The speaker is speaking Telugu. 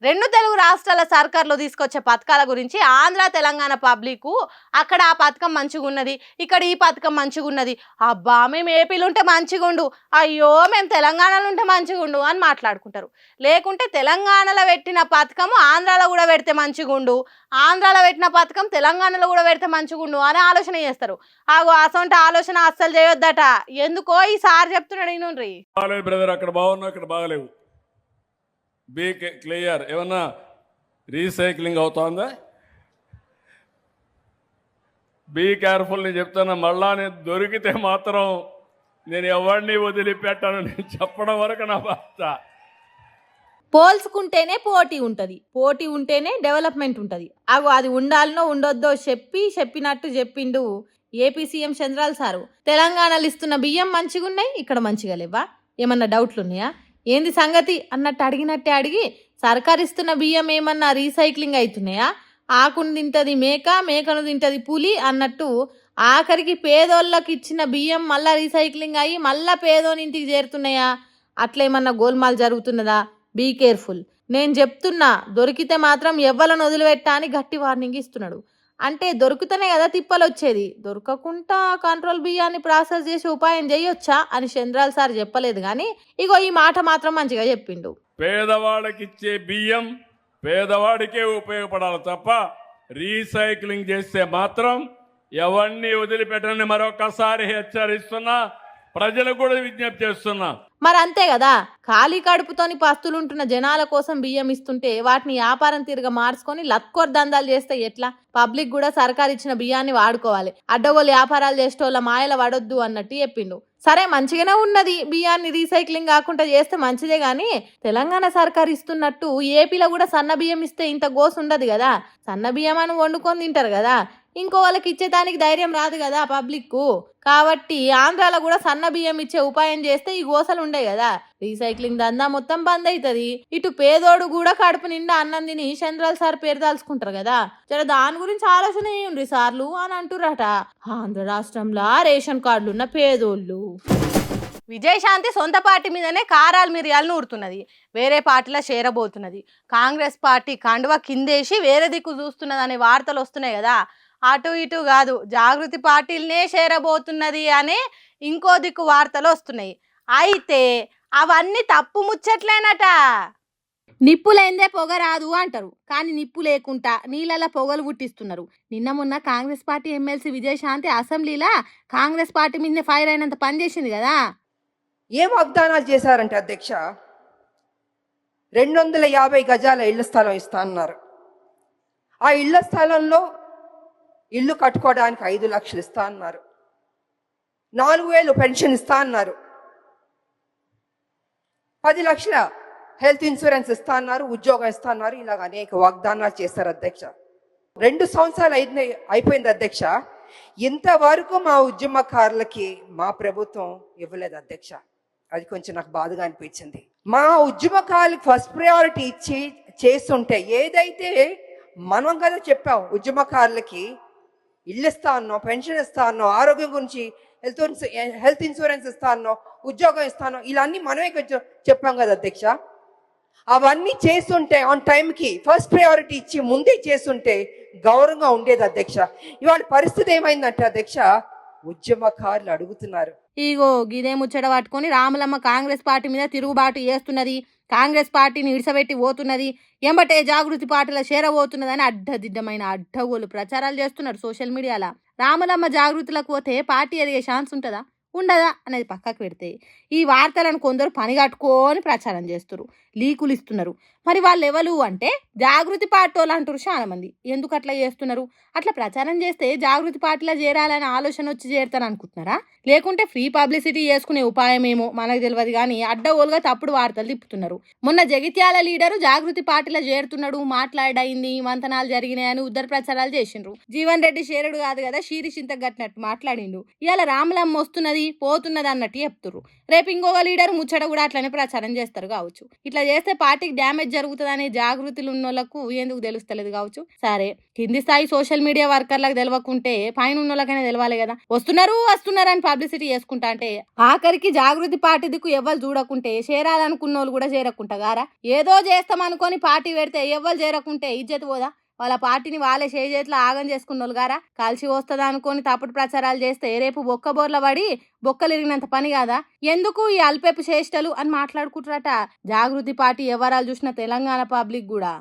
రెండు తెలుగు రాష్ట్రాల సర్కార్లు తీసుకొచ్చే పథకాల గురించి ఆంధ్ర తెలంగాణ పబ్లిక్ అక్కడ ఆ పథకం మంచిగున్నది, ఇక్కడ ఈ పథకం మంచిగున్నది, అబ్బా మేము ఏపీలో ఉంటే మంచిగుండు, అయ్యో మేము తెలంగాణలో ఉంటే మంచిగుండు అని మాట్లాడుకుంటారు. లేకుంటే తెలంగాణలో పెట్టిన పథకం ఆంధ్రాలో కూడా పెడితే మంచిగుండు, ఆంధ్రాలో పెట్టిన పథకం తెలంగాణలో కూడా పెడితే మంచిగుండు అని ఆలోచన చేస్తారు. అసొంటి ఆలోచన అస్సలు చేయొద్దట. ఎందుకో ఈ సార్ చెప్తున్నాడు. ఈయనుండ్రి బ్రదర్ అక్కడ బాగున్నా ఇక్కడ బాగలేవు. Be clear. ఏమన్నా రీసైక్లింగ్ అవుతుందా? Be careful. నేను చెప్తాను, మళ్ళా నేను దొరికితే మాత్రం నేను ఎవరిని వదిలిపెట్టాను నేను చెప్పడం వరకు నా బాధ. పోల్చుకుంటేనే పోటీ ఉంటుంది, పోటీ ఉంటేనే డెవలప్మెంట్ ఉంటుంది. అది ఉండాలనో ఉండొద్దో చెప్పినట్టు చెప్పిండు ఏపీ సీఎం చంద్రాల సారు. తెలంగాణలో ఇస్తున్న బియ్యం మంచిగా ఉన్నాయి, ఇక్కడ మంచిగా లేవా? ఏమన్నా డౌట్లు ఉన్నాయా? ఏంది సంగతి అన్నట్టు అడిగినట్టే అడిగి సర్కారు ఇస్తున్న బియ్యం ఏమన్నా రీసైక్లింగ్ అవుతున్నాయా? ఆకును తింటది మేక, మేకను తింటది పులి అన్నట్టు ఆఖరికి పేదోళ్ళకి ఇచ్చిన బియ్యం మళ్ళా రీసైక్లింగ్ అయ్యి మళ్ళా పేదోని ఇంటికి చేరుతున్నాయా? అట్లేమన్నా గోల్మాల్ జరుగుతున్నదా? Be careful. నేను చెప్తున్నా, దొరికితే మాత్రం ఎవ్వలను వదిలిపెట్టా అని గట్టి వార్నింగ్ ఇస్తున్నాడు. అంటే దొరుకుతూనే కదా తిప్పలు వచ్చేది, దొరకకుండా కంట్రోల్ బియ్యాన్ని ప్రాసెస్ చేసి ఉపాయం చేయొచ్చా అని చంద్రాల సార్ చెప్పలేదు. కానీ ఇగో ఈ మాట మాత్రం మంచిగా చెప్పిండు. పేదవాడికి ఇచ్చే బియ్యం పేదవాడికే ఉపయోగపడాలి తప్ప రీసైక్లింగ్ చేస్తే మాత్రం ఎవరిని వదిలిపెట్టని మరొకసారి హెచ్చరిస్తున్నా, ప్రజలకు కూడా విజ్ఞప్తి చేస్తున్నా. మరి అంతే కదా, ఖాళీ కడుపుతోని పస్తులుంటున్న జనాల కోసం బియ్యం ఇస్తుంటే వాటిని వ్యాపారం తిరిగి మార్చుకొని లత్కోర్ దందాలు చేస్తే ఎట్లా? పబ్లిక్ కూడా సర్కార్ ఇచ్చిన బియ్యాన్ని వాడుకోవాలి, అడ్డగోలు వ్యాపారాలు చేసేటోళ్ళ మాయల పడొద్దు అన్నట్టు చెప్పిండు. సరే మంచిగానే ఉన్నది, బియ్యాన్ని రీసైక్లింగ్ కాకుండా చేస్తే మంచిదే. కానీ తెలంగాణ సర్కార్ ఇస్తున్నట్టు ఏపీలో కూడా సన్న బియ్యం ఇస్తే ఇంత గోసు ఉండదు కదా. సన్న బియ్యం అని వండుకొని తింటారు కదా, ఇంకో వాళ్ళకి ఇచ్చేదానికి ధైర్యం రాదు కదా పబ్లిక్. కాబట్టి ఆంధ్రాలో కూడా సన్న బియ్యం ఇచ్చే ఉపాయం చేస్తే ఈ గోసలు ఉండే కదా, రీసైక్లింగ్ దందా మొత్తం బంద్ అవుతుంది. ఇటు పేదోడు కూడా కడుపు నిండా అన్నం తిని చంద్రాల సార్ పేరు దాల్చుకుంటారు కదా. జర దాని గురించి ఆలోచన చేయండి సార్లు అని అంటుర్రట ఆంధ్ర రాష్ట్రంలో రేషన్ కార్డులు ఉన్న పేదోళ్ళు. విజయశాంతి సొంత పార్టీ మీదనే కారాలు మిరియాలను ఊరుతున్నది, వేరే పార్టీలో చేరబోతున్నది. కాంగ్రెస్ పార్టీ కండువా కిందేసి వేరే దిక్కు చూస్తున్నది అనే వార్తలు వస్తున్నాయి కదా. అటు ఇటు కాదు, జాగృతి పార్టీలనే చేరబోతున్నది అనే ఇంకో దిక్కు వార్తలు వస్తున్నాయి. అయితే అవన్నీ తప్పు ముచ్చట్లేనట. నిప్పులైందే పొగ రాదు అంటారు, కానీ నిప్పు లేకుండా నీళ్ళలో పొగలు పుట్టిస్తున్నారు. నిన్న మొన్న కాంగ్రెస్ పార్టీ ఎమ్మెల్సీ విజయశాంతి అసెంబ్లీలో కాంగ్రెస్ పార్టీ మీదనే ఫైర్ అయినంత పని చేసింది కదా. ఏం వాగ్దానాలు చేశారంటే అధ్యక్ష, 250 గజాల ఇళ్ల స్థలం ఇస్తా అన్నారు. ఆ ఇళ్ల స్థలంలో ఇల్లు కట్టుకోవడానికి 5 లక్షలు ఇస్తా అన్నారు. 4,000 పెన్షన్ ఇస్తా అన్నారు. 10 లక్షల హెల్త్ ఇన్సూరెన్స్ ఇస్తా అన్నారు. ఉద్యోగం ఇస్తా అన్నారు. ఇలాగ అనేక వాగ్దానాలు చేశారు అధ్యక్ష. 2 సంవత్సరాలు అయిపోయింది అధ్యక్ష. ఇంతవరకు మా ఉద్యమకారులకి మా ప్రభుత్వం ఇవ్వలేదు అధ్యక్ష. అది కొంచెం నాకు బాధగా అనిపించింది. మా ఉద్యమకారులకు ఫస్ట్ ప్రయారిటీ ఇచ్చి చేస్తుంటే, ఏదైతే మనం కదా చెప్పాం ఉద్యమకారులకి ఇల్లు ఇస్తా అన్నాం, పెన్షన్ ఇస్తా అన్నాం, ఆరోగ్యం గురించి హెల్త్ ఇన్సూరెన్స్ ఇస్తా అన్నాం, ఉద్యోగం ఇస్తాను, ఇలా అన్నీ మనమే కొంచెం చెప్పాం కదా అధ్యక్ష. అవన్నీ చేస్తుంటే ఆన్ టైంకి ఫస్ట్ ప్రయారిటీ ఇచ్చి ముందే చేస్తుంటే గౌరవంగా ఉండేది అధ్యక్ష. ఇవాళ పరిస్థితి ఏమైందంటే అధ్యక్ష, ఉద్యమకారులు అడుగుతున్నారు. ఇగో గిదే ముచ్చట పట్టుకొని రాములమ్మ కాంగ్రెస్ పార్టీ మీద తిరుగుబాటు చేస్తున్నది, కాంగ్రెస్ పార్టీని ఇడిసబెట్టి పోతున్నది, ఎంబటే జాగృతి పార్టీలో చేరబోతున్నదని అడ్డదిడ్డమైన అడ్డగోలు ప్రచారాలు చేస్తున్నారు సోషల్ మీడియాలో. రాములమ్మ జాగృతిలకు పోతే పార్టీ ఎదిగే ఛాన్స్ ఉంటుందా ఉండదా అనేది పక్కకు పెడితే ఈ వార్తలను కొందరు పని కట్టుకొని ప్రచారం చేస్తున్నారు, లీకులు ఇస్తున్నారు. మరి వాళ్ళు ఎవరు అంటే జాగృతి పార్టీ వాళ్ళు అంటారు చాలా మంది. ఎందుకు అట్లా చేస్తున్నారు? అట్లా ప్రచారం చేస్తే జాగృతి పార్టీలో చేరాలనే ఆలోచన వచ్చి చేరుతాను అనుకుంటున్నారా? లేకుంటే ఫ్రీ పబ్లిసిటీ చేసుకునే ఉపాయం ఏమో మనకు తెలియదు. కానీ అడ్డగోలుగా తప్పుడు వార్తలు తిప్పుతున్నారు. మొన్న జగిత్యాల లీడరు జాగృతి పార్టీలో చేరుతున్నాడు, మాట్లాడైంది, మంతనాలు జరిగినాయని ఉద్దర ప్రచారాలు చేసిండ్రు. జీవన్ రెడ్డి షేరుడు కాదు కదా, షీరి చింత గట్టినట్టు మాట్లాడిండు. ఇవాళ రాములమ్మ వస్తున్నది పోతున్నది అన్నట్టు చెప్తుర్రు. రేపు ఇంకొక లీడర్ ముచ్చట కూడా అట్లనే ప్రచారం చేస్తారు కావచ్చు. ఇట్లా చేస్తే పార్టీకి డ్యామేజ్ జరుగుతుందనే జాగృతులు ఉన్న వాళ్ళకు ఎందుకు తెలుస్తలేదు కావచ్చు. సరే, కింది స్థాయి సోషల్ మీడియా వర్కర్లకు తెలియకుంటే పైన ఉన్న వాళ్ళకైనా తెలవాలి కదా. వస్తున్నారు అని పబ్లిసిటీ చేసుకుంటా అంటే ఆఖరికి జాగృతి పార్టీ దిక్కు ఎవ్వరు చూడకుంటే చేరాలనుకున్న వాళ్ళు కూడా చేరకుంటా గారా. ఏదో చేస్తామనుకొని పార్టీ పెడితే ఎవ్వరు చేరకుంటే ఇజ్జత్ పోదా? వాళ్ళ పార్టీని వాళ్ళే చేతిలో ఆగం చేసుకున్న వాళ్ళు గారా. కలిసి వస్తుంది అనుకొని తప్పుడు ప్రచారాలు చేస్తే రేపు బొక్క బోర్ల పడి బొక్కలు ఇరిగినంత పని కాదా? ఎందుకు ఈ అల్పెపు చేష్టలు అని మాట్లాడుకుంటారట జాగృతి పార్టీ ఎవరాలు చూసిన తెలంగాణ పబ్లిక్ కూడా.